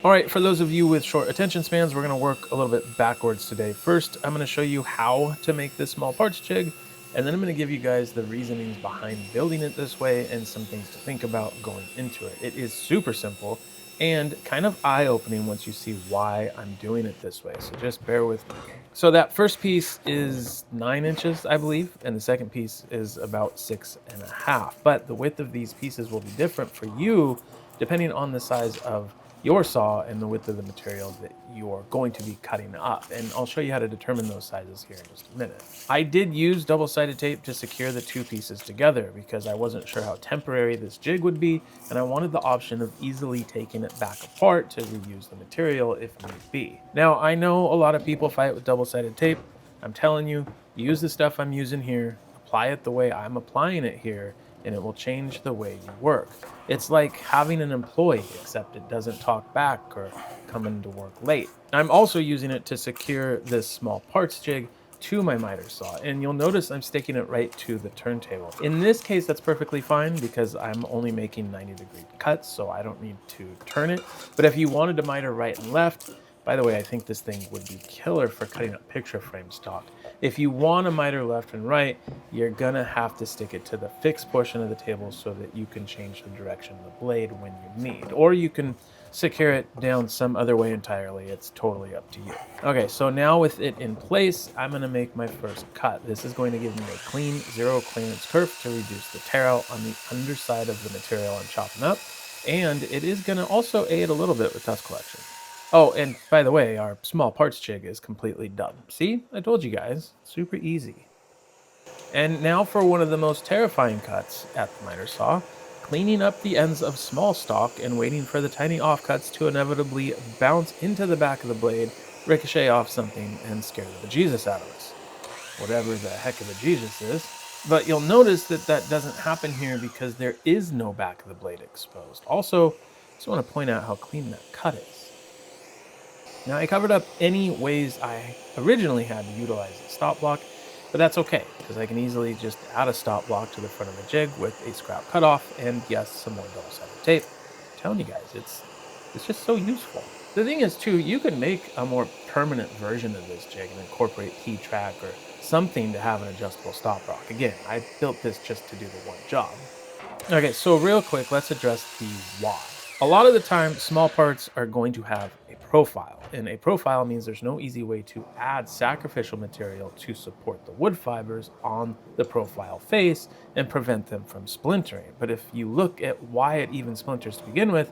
All right, for those of you with short attention spans, we're going to work a little bit backwards today. First, I'm going to show you how to make this small parts jig, and then I'm going to give you guys the reasonings behind building it this way and some things to think about going into it. It is super simple and kind of eye-opening once you see why I'm doing it this way, so just bear with me. So that first piece is 9 inches, I believe, and the second piece is about 6.5, but the width of these pieces will be different for you depending on the size of your saw and the width of the material that you're going to be cutting up. And I'll show you how to determine those sizes here in just a minute. I did use double-sided tape to secure the two pieces together because I wasn't sure how temporary this jig would be, and I wanted the option of easily taking it back apart to reuse the material if need be. Now, I know a lot of people fight with double-sided tape. I'm telling you, use the stuff I'm using here, apply it the way I'm applying it here, and it will change the way you work. It's like having an employee, except it doesn't talk back or come into work late. I'm also using it to secure this small parts jig to my miter saw, and you'll notice I'm sticking it right to the turntable. In this case, that's perfectly fine because I'm only making 90-degree cuts, so I don't need to turn it. But if you wanted to miter right and left, by the way, I think this thing would be killer for cutting up picture frame stock. If you want to miter left and right, you're gonna have to stick it to the fixed portion of the table so that you can change the direction of the blade when you need. Or you can secure it down some other way entirely. It's totally up to you. Okay, so now with it in place, I'm gonna make my first cut. This is going to give me a clean, zero clearance kerf to reduce the tear out on the underside of the material I'm chopping up. And it is gonna also aid a little bit with dust collection. Oh, and by the way, our small parts jig is completely done. See, I told you guys, super easy. And now for one of the most terrifying cuts at the miter saw, cleaning up the ends of small stock and waiting for the tiny offcuts to inevitably bounce into the back of the blade, ricochet off something, and scare the bejesus out of us. Whatever the heck of a Jesus is. But you'll notice that that doesn't happen here because there is no back of the blade exposed. Also, just want to point out how clean that cut is. Now, I covered up any ways I originally had to utilize the stop block, but that's okay, because I can easily just add a stop block to the front of the jig with a scrap cutoff and, yes, some more double-sided tape. I'm telling you guys, it's just so useful. The thing is, too, you can make a more permanent version of this jig and incorporate T-track or something to have an adjustable stop block. Again, I built this just to do the one job. Okay, so real quick, let's address the why. A lot of the time, small parts are going to have a profile, and a profile means there's no easy way to add sacrificial material to support the wood fibers on the profile face and prevent them from splintering. But if you look at why it even splinters to begin with,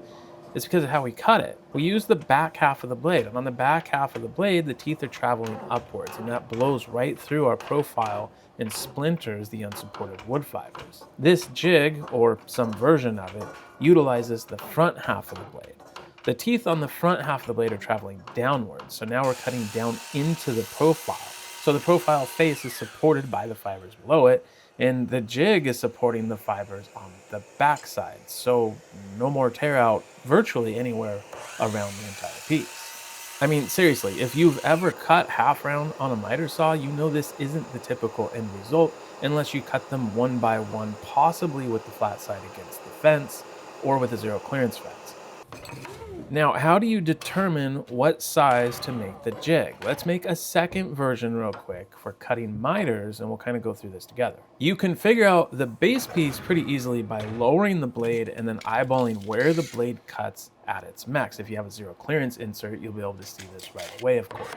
it's because of how we cut it. We use the back half of the blade, and on the back half of the blade, the teeth are traveling upwards, and that blows right through our profile and splinters the unsupported wood fibers. This jig, or some version of it, utilizes the front half of the blade. The teeth on the front half of the blade are traveling downwards, so now we're cutting down into the profile. So the profile face is supported by the fibers below it, and the jig is supporting the fibers on the backside, so no more tear out virtually anywhere around the entire piece. I mean, seriously, if you've ever cut half round on a miter saw, you know this isn't the typical end result unless you cut them one by one, possibly with the flat side against the fence or with a zero clearance fence. Now, how do you determine what size to make the jig? Let's make a second version real quick for cutting miters, and we'll kind of go through this together. You can figure out the base piece pretty easily by lowering the blade and then eyeballing where the blade cuts at its max. If you have a zero clearance insert, you'll be able to see this right away, of course.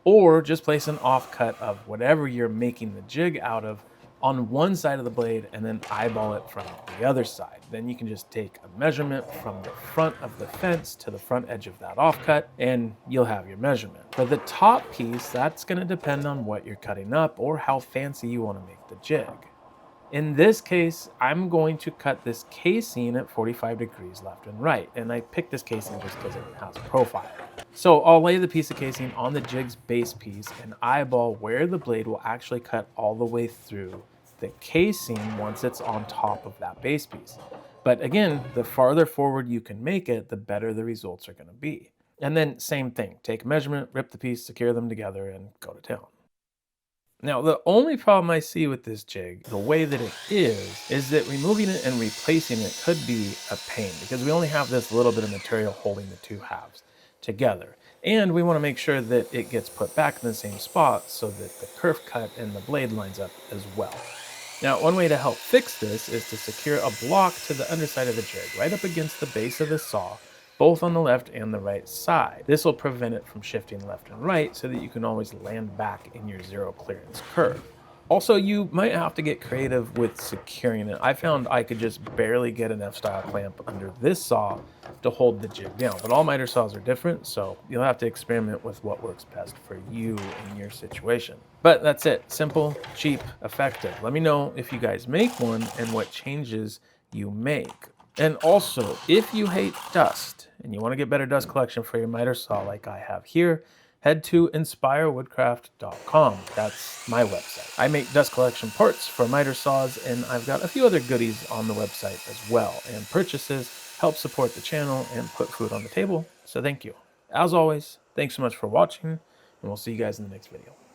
Or just place an offcut of whatever you're making the jig out of on one side of the blade and then eyeball it from the other side. Then you can just take a measurement from the front of the fence to the front edge of that offcut and you'll have your measurement. For the top piece, that's going to depend on what you're cutting up or how fancy you want to make the jig. In this case, I'm going to cut this casing at 45 degrees left and right, and I picked this casing just because it has a profile. So I'll lay the piece of casing on the jig's base piece and eyeball where the blade will actually cut all the way through the casing once it's on top of that base piece. But again, the farther forward you can make it, the better the results are going to be. And then same thing, take a measurement, rip the piece, secure them together, and go to town. Now, the only problem I see with this jig, the way that it is that removing it and replacing it could be a pain because we only have this little bit of material holding the two halves together. And we want to make sure that it gets put back in the same spot so that the kerf cut and the blade lines up as well. Now, one way to help fix this is to secure a block to the underside of the jig, right up against the base of the saw, both on the left and the right side. This will prevent it from shifting left and right so that you can always land back in your zero clearance curve. Also, you might have to get creative with securing it. I found I could just barely get an F-style clamp under this saw to hold the jig down, but all miter saws are different, so you'll have to experiment with what works best for you in your situation. But that's it. Simple, cheap, effective. Let me know if you guys make one and what changes you make. And also, if you hate dust and you want to get better dust collection for your miter saw like I have here, head to inspirewoodcraft.com. That's my website. I make dust collection parts for miter saws, and I've got a few other goodies on the website as well. And purchases help support the channel and put food on the table, so thank you. As always, thanks so much for watching, and we'll see you guys in the next video.